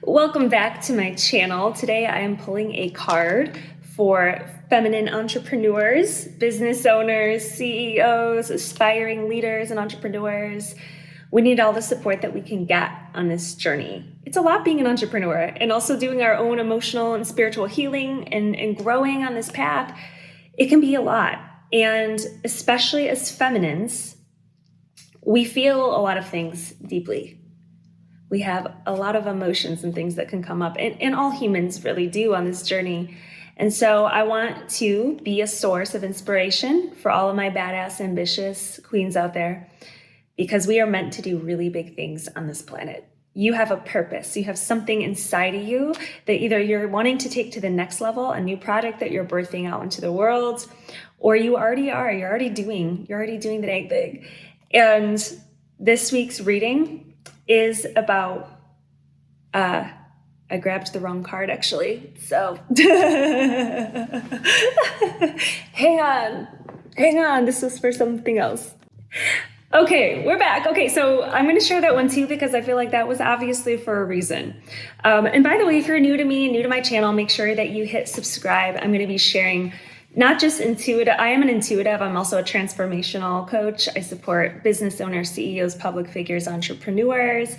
Welcome back to my channel. Today I am pulling a card for feminine entrepreneurs, business owners, CEOs, aspiring leaders and entrepreneurs. We need all the support that we can get on this journey. It's a lot being an entrepreneur and also doing our own emotional and spiritual healing and growing on this path. It can be a lot. And especially as feminines, we feel a lot of things deeply. We have a lot of emotions and things that can come up, and all humans really do on this journey. And so I want to be a source of inspiration for all of my badass, ambitious queens out there, because we are meant to do really big things on this planet. You have a purpose. You have something inside of you that either you're wanting to take to the next level, a new product that you're birthing out into the world, or you already are. You're already doing the dang thing. And this week's reading is about, I grabbed the wrong card actually, so hang on, this was for something else. Okay, we're back. Okay, so I'm going to share that one too because I feel like that was obviously for a reason. And by the way, if you're new to me, new to my channel, make sure that you hit subscribe. I'm going to be sharing not just intuitive. I am an intuitive. I'm also a transformational coach. I support business owners, CEOs, public figures, entrepreneurs.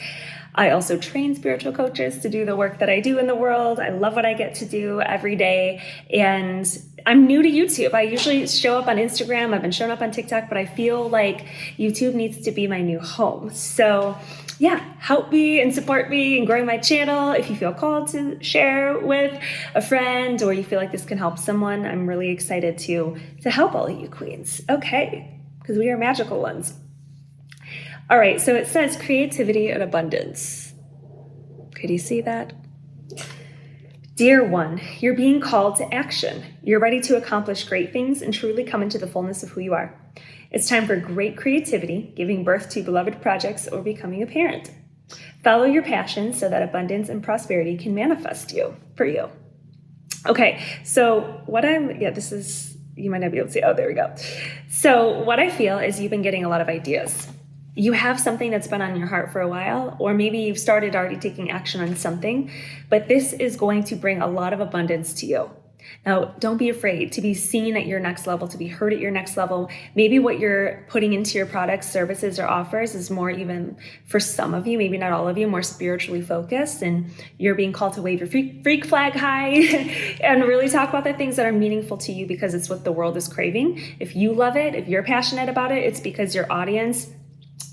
I also train spiritual coaches to do the work that I do in the world. I love what I get to do every day. And I'm new to YouTube. I usually show up on Instagram. I've been showing up on TikTok, but I feel like YouTube needs to be my new home. So yeah, help me and support me in growing my channel. If you feel called to share with a friend or you feel like this can help someone, I'm really excited to help all of you queens. Okay, because we are magical ones. All right, so it says creativity and abundance. Could you see that? Dear one, you're being called to action. You're ready to accomplish great things and truly come into the fullness of who you are. It's time for great creativity, giving birth to beloved projects or becoming a parent. Follow your passion so that abundance and prosperity can manifest for you. Okay, so you might not be able to see, oh, there we go. So what I feel is you've been getting a lot of ideas. You have something that's been on your heart for a while, or maybe you've started already taking action on something, but this is going to bring a lot of abundance to you. Now, don't be afraid to be seen at your next level, to be heard at your next level. Maybe what you're putting into your products, services, or offers is more, even for some of you, maybe not all of you, more spiritually focused, and you're being called to wave your freak flag high and really talk about the things that are meaningful to you because it's what the world is craving. If you love it, if you're passionate about it, it's because your audience,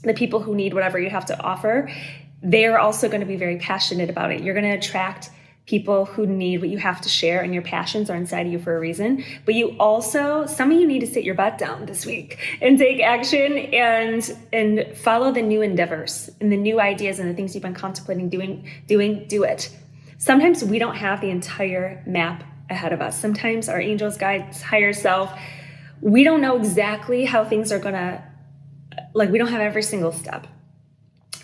the people who need whatever you have to offer, they're also going to be very passionate about it. You're going to attract people who need what you have to share, and your passions are inside of you for a reason. But you also, some of you need to sit your butt down this week and take action and follow the new endeavors and the new ideas and the things you've been contemplating do it. Sometimes we don't have the entire map ahead of us. Sometimes our angels, guides, higher self, we don't know exactly how things are going to, we don't have every single step.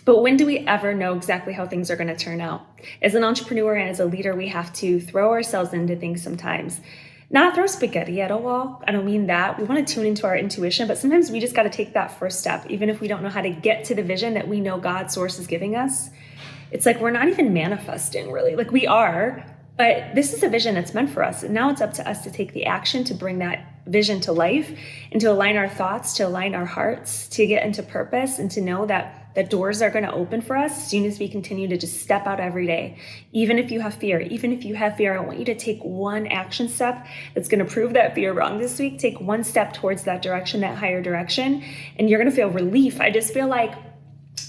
But when do we ever know exactly how things are going to turn out? As an entrepreneur and as a leader, we have to throw ourselves into things sometimes. Not throw spaghetti at a wall. I don't mean that. We want to tune into our intuition, but sometimes we just got to take that first step, even if we don't know how to get to the vision that we know God's source is giving us. It's like we're not even manifesting, really. Like we are, but this is a vision that's meant for us. And now it's up to us to take the action to bring that vision to life and to align our thoughts, to align our hearts, to get into purpose, and to know that the doors are going to open for us as soon as we continue to just step out every day. Even if you have fear, I want you to take one action step that's going to prove that fear wrong this week. Take one step towards that direction, that higher direction, and you're going to feel relief. I just feel like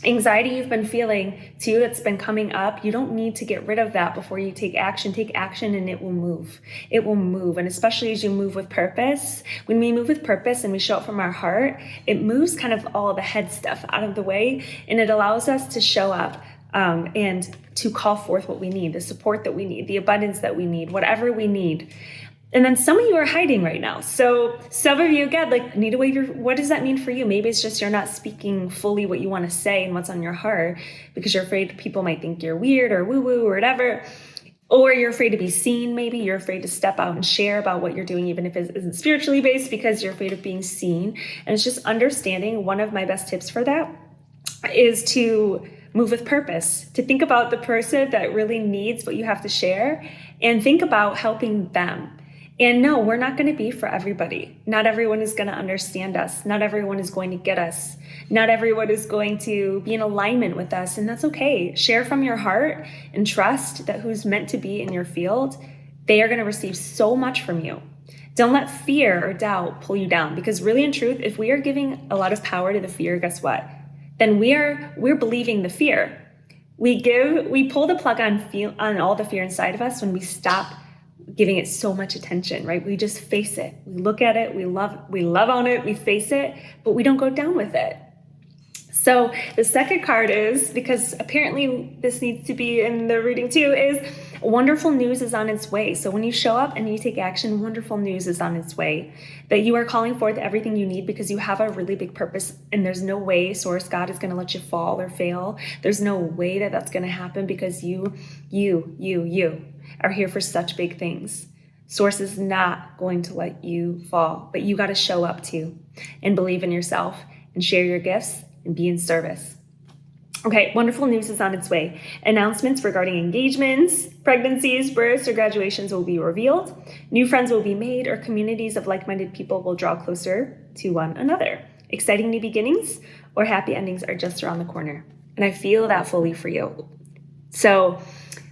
anxiety you've been feeling too, that's been coming up, you don't need to get rid of that before you take action. Take action and it will move. It will move. And especially as you move with purpose, when we move with purpose and we show up from our heart, it moves kind of all the head stuff out of the way, and it allows us to show up and to call forth what we need, the support that we need, the abundance that we need, whatever we need. And then some of you are hiding right now. So some of you, again, need to wave what does that mean for you? Maybe it's just you're not speaking fully what you want to say and what's on your heart because you're afraid people might think you're weird or woo-woo or whatever. Or you're afraid to be seen, maybe. You're afraid to step out and share about what you're doing, even if it isn't spiritually based, because you're afraid of being seen. And it's just understanding. One of my best tips for that is to move with purpose, to think about the person that really needs what you have to share and think about helping them. And no, we're not going to be for everybody. Not everyone is going to understand us. Not everyone is going to get us. Not everyone is going to be in alignment with us, and that's okay. Share from your heart and trust that who's meant to be in your field, they are going to receive so much from you. Don't let fear or doubt pull you down, because really in truth, if we are giving a lot of power to the fear, guess what? Then we're believing the fear. We pull the plug on all the fear inside of us when we stop giving it so much attention, right? We just face it. We look at it, we love on it, we face it, but we don't go down with it. So the second card is, because apparently this needs to be in the reading too, is wonderful news is on its way. So when you show up and you take action, wonderful news is on its way. That you are calling forth everything you need because you have a really big purpose, and there's no way Source God is going to let you fall or fail. There's no way that that's going to happen, because you are here for such big things. Source is not going to let you fall, but you got to show up too and believe in yourself and share your gifts and be in service. Okay, wonderful news is on its way. Announcements regarding engagements, pregnancies, births, or graduations will be revealed. New friends will be made, or communities of like-minded people will draw closer to one another. Exciting new beginnings or happy endings are just around the corner. And I feel that fully for you. So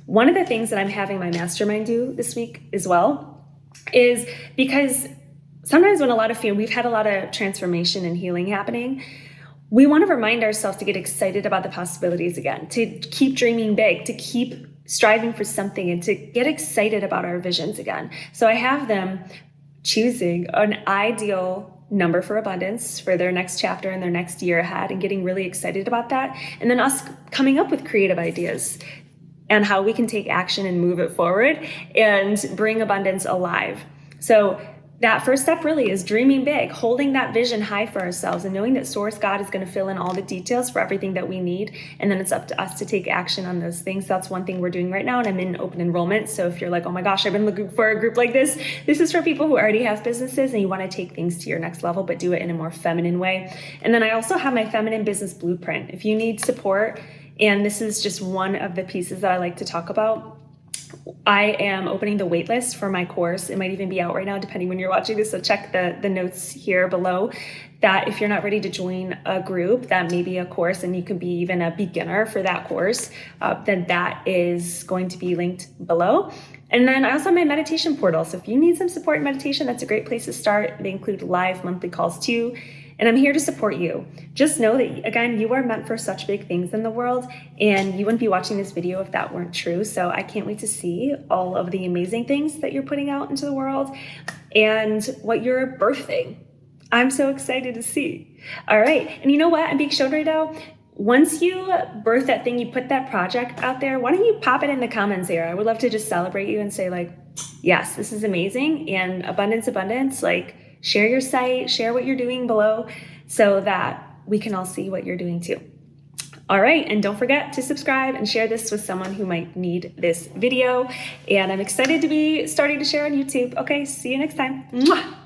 one of the things that I'm having my mastermind do this week as well is, because sometimes when we've had a lot of transformation and healing happening, we want to remind ourselves to get excited about the possibilities again, to keep dreaming big, to keep striving for something, and to get excited about our visions again. So I have them choosing an ideal number for abundance for their next chapter and their next year ahead, and getting really excited about that. And then us coming up with creative ideas and how we can take action and move it forward and bring abundance alive. So that first step really is dreaming big, holding that vision high for ourselves, and knowing that Source God is going to fill in all the details for everything that we need. And then it's up to us to take action on those things. That's one thing we're doing right now. And I'm in open enrollment. So if you're like, oh my gosh, I've been looking for a group like this is for people who already have businesses and you want to take things to your next level, but do it in a more feminine way. And then I also have my feminine business blueprint. If you need support, and this is just one of the pieces that I like to talk about, I am opening the waitlist for my course. It might even be out right now, depending when you're watching this. So check the notes here below, that if you're not ready to join a group, that may be a course, and you can be even a beginner for that course, then that is going to be linked below. And then I also have my meditation portal. So if you need some support in meditation, that's a great place to start. They include live monthly calls too. And I'm here to support you. Just know that, again, you are meant for such big things in the world, and you wouldn't be watching this video if that weren't true. So I can't wait to see all of the amazing things that you're putting out into the world and what you're birthing. I'm so excited to see. All right. And you know what? I'm being shown right now. Once you birth that thing, you put that project out there, why don't you pop it in the comments here? I would love to just celebrate you and say, like, yes, this is amazing. And abundance, like, share your site, share what you're doing below, so that we can all see what you're doing too. All right, and don't forget to subscribe and share this with someone who might need this video. And I'm excited to be starting to share on YouTube. Okay, see you next time. Mwah!